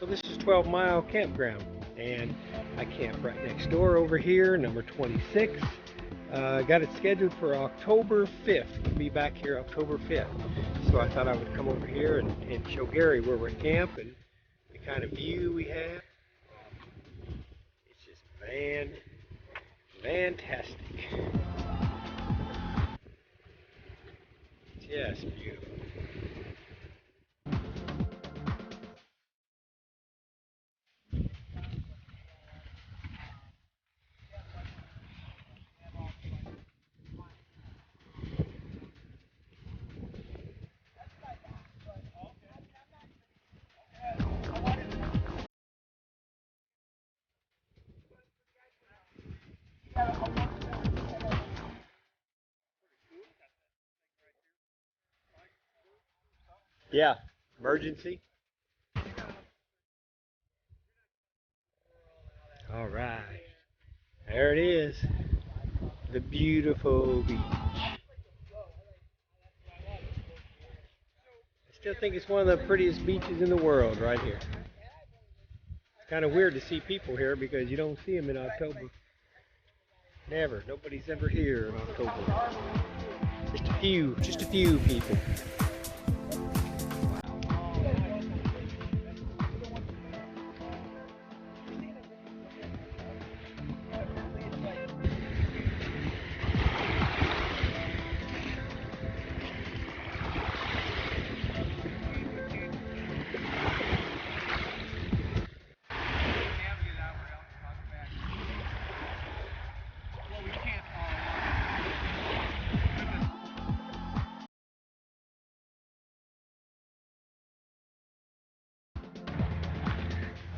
So this is 12 Mile Campground, and I camp right next door over here, number 26. Got it scheduled for October 5th. We'll be back here October 5th. So I thought I would come over here and show Gary where we're camped and the kind of view we have. It's just fantastic. Just beautiful. Yeah, emergency. All right, there it is, the beautiful beach. I still think it's one of the prettiest beaches in the world right here. It's kind of weird to see people here because you don't see them in October. Never. Nobody's ever here in October. Just a few people.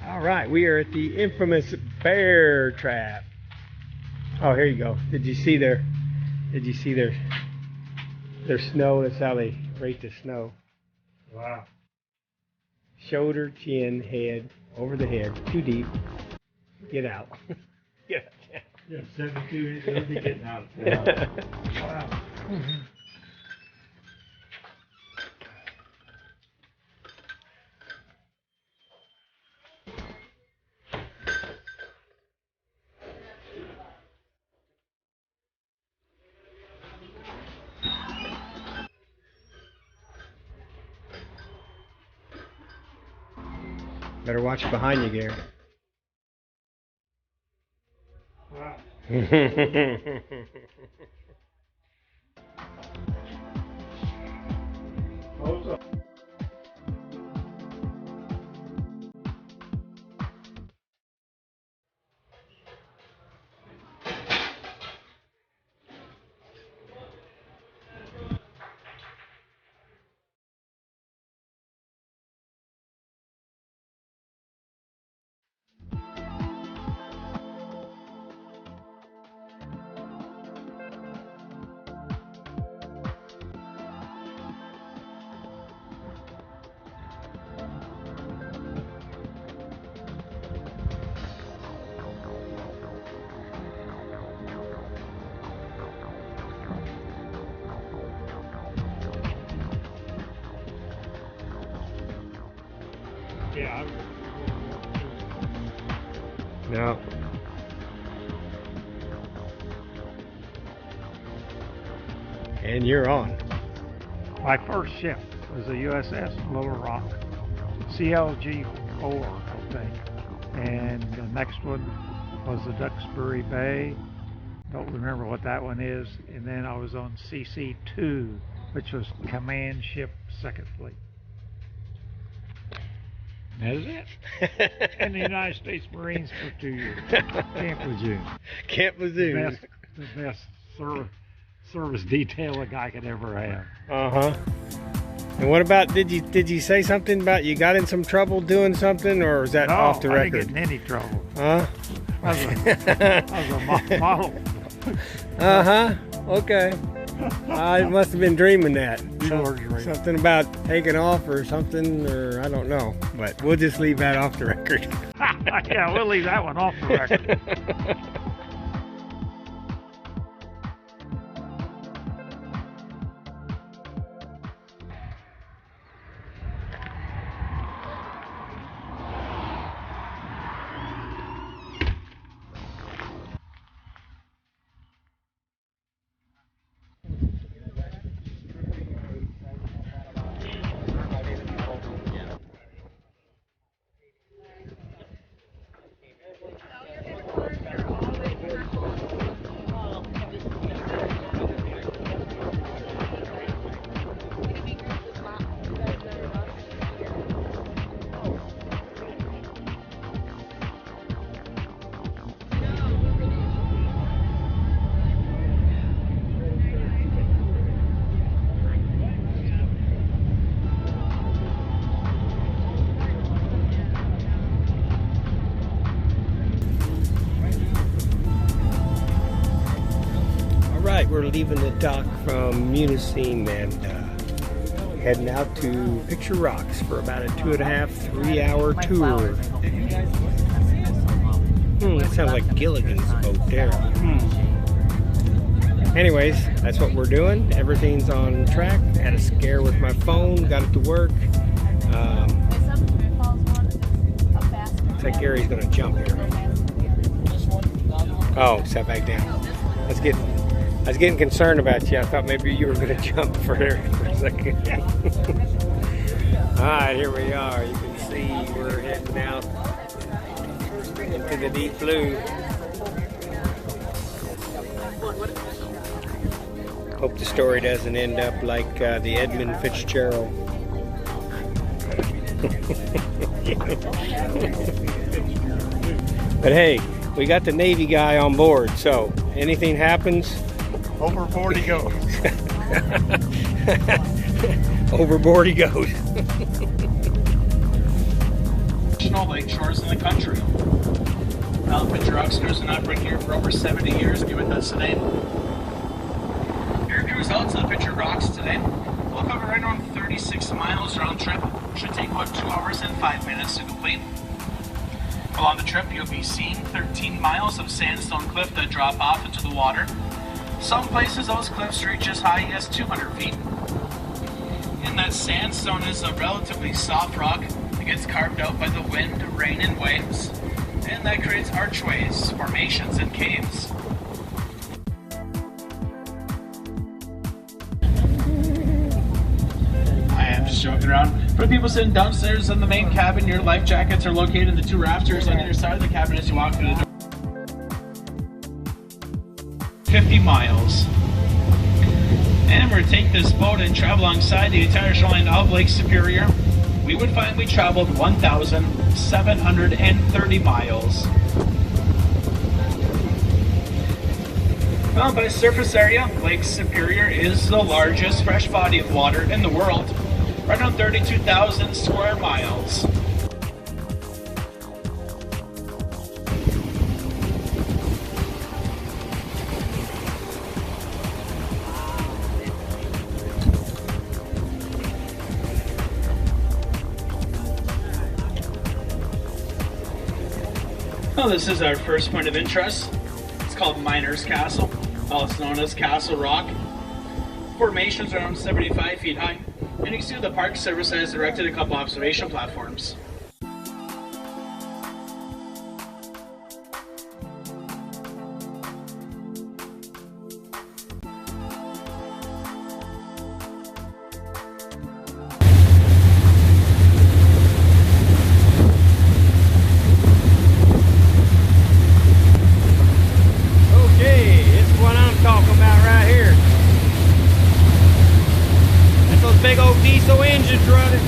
All right, we are at the infamous bear trap. Oh, here you go. Did you see their snow? That's how they rate the snow. Wow. Shoulder, chin, head, over the head, too deep. Get out. Get out. Yeah, 72 inches, it'll be getting out. Wow. Better watch behind you, Gary. Wow. Hold up. Yeah. No. And you're on. My first ship was the USS Little Rock, CLG-4, I think. And the next one was the Duxbury Bay. Don't remember what that one is. And then I was on CC-2, which was Command Ship Second Fleet. That is it. In the United States Marines for 2 years. Camp Lejeune. Camp Lejeune. The best service detail a guy could ever have. Uh-huh. And what about, did you say something about you got in some trouble doing something, or is that off the record? I didn't get in any trouble. Huh? I was a model. Uh-huh. Okay. I must have been dreaming that. Something about taking off or something, or I don't know. But we'll just leave that off the record. Yeah, we'll leave that one off the record. we're leaving the dock from Munising and heading out to Picture Rocks for about a 2.5, 3-hour tour. That sounds like Gilligan's boat there. Anyways, that's what we're doing. Everything's on track. Had a scare with my phone, got it to work. Looks like Gary's gonna jump here. Oh, sat back down. I was getting concerned about you. I thought maybe you were gonna jump for a second. Alright, here we are. You can see we're heading out into the deep blue. Hope the story doesn't end up like the Edmund Fitzgerald. But hey, we got the Navy guy on board, so anything happens, overboard he goes. Overboard he goes. National Lakeshores in the country. Picture Rocks cruising out right here for over 70 years. Be with us today. Your results of the Picture Rocks today. We'll cover right around 36 miles round trip. Should take about 2 hours and 5 minutes to complete. Along the trip, you'll be seeing 13 miles of sandstone cliff that drop off into the water. Some places those cliffs reach as high as 200 feet. And that sandstone is a relatively soft rock that gets carved out by the wind, rain, and waves. And that creates archways, formations, and caves. I am just joking around. For the people sitting downstairs in the main cabin, your life jackets are located in the 2 rafters on either side of the cabin as you walk through the door. 50 miles. And we're to take this boat and travel alongside the entire shoreline of Lake Superior. We would find we traveled 1,730 miles. Well, by surface area, Lake Superior is the largest fresh body of water in the world, right around 32,000 square miles. Well, this is our first point of interest. It's called Miner's Castle, also known as Castle Rock. Formations are around 75 feet high, and you can see the Park Service has erected a couple observation platforms. Big old diesel engines running.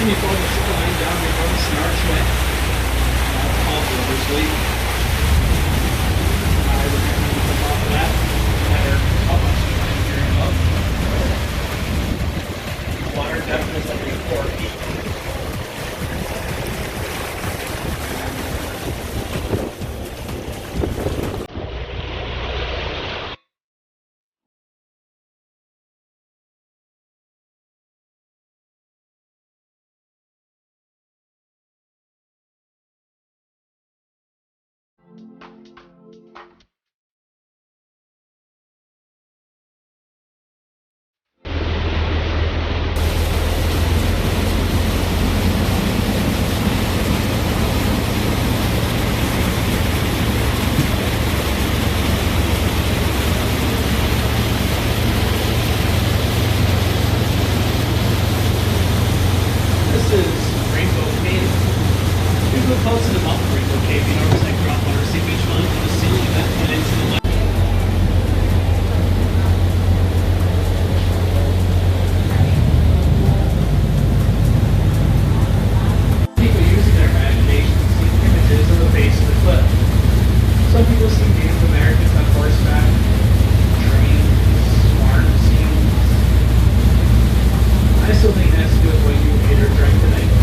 me pulling the super line down before the archway. That's called rubber sleep. I recommend you come off of that. Better up on some up. Water depth is only 4 feet. This is Rainbow Cave. We go close to the mouth of Rainbow Cave. You notice that groundwater seepage going from the ceiling that went into the lake. People using their imagination see images of the base of the cliff. Some people see Native Americans on horseback, trains, swarm scenes. I still think it has to do with what you ate or drank tonight.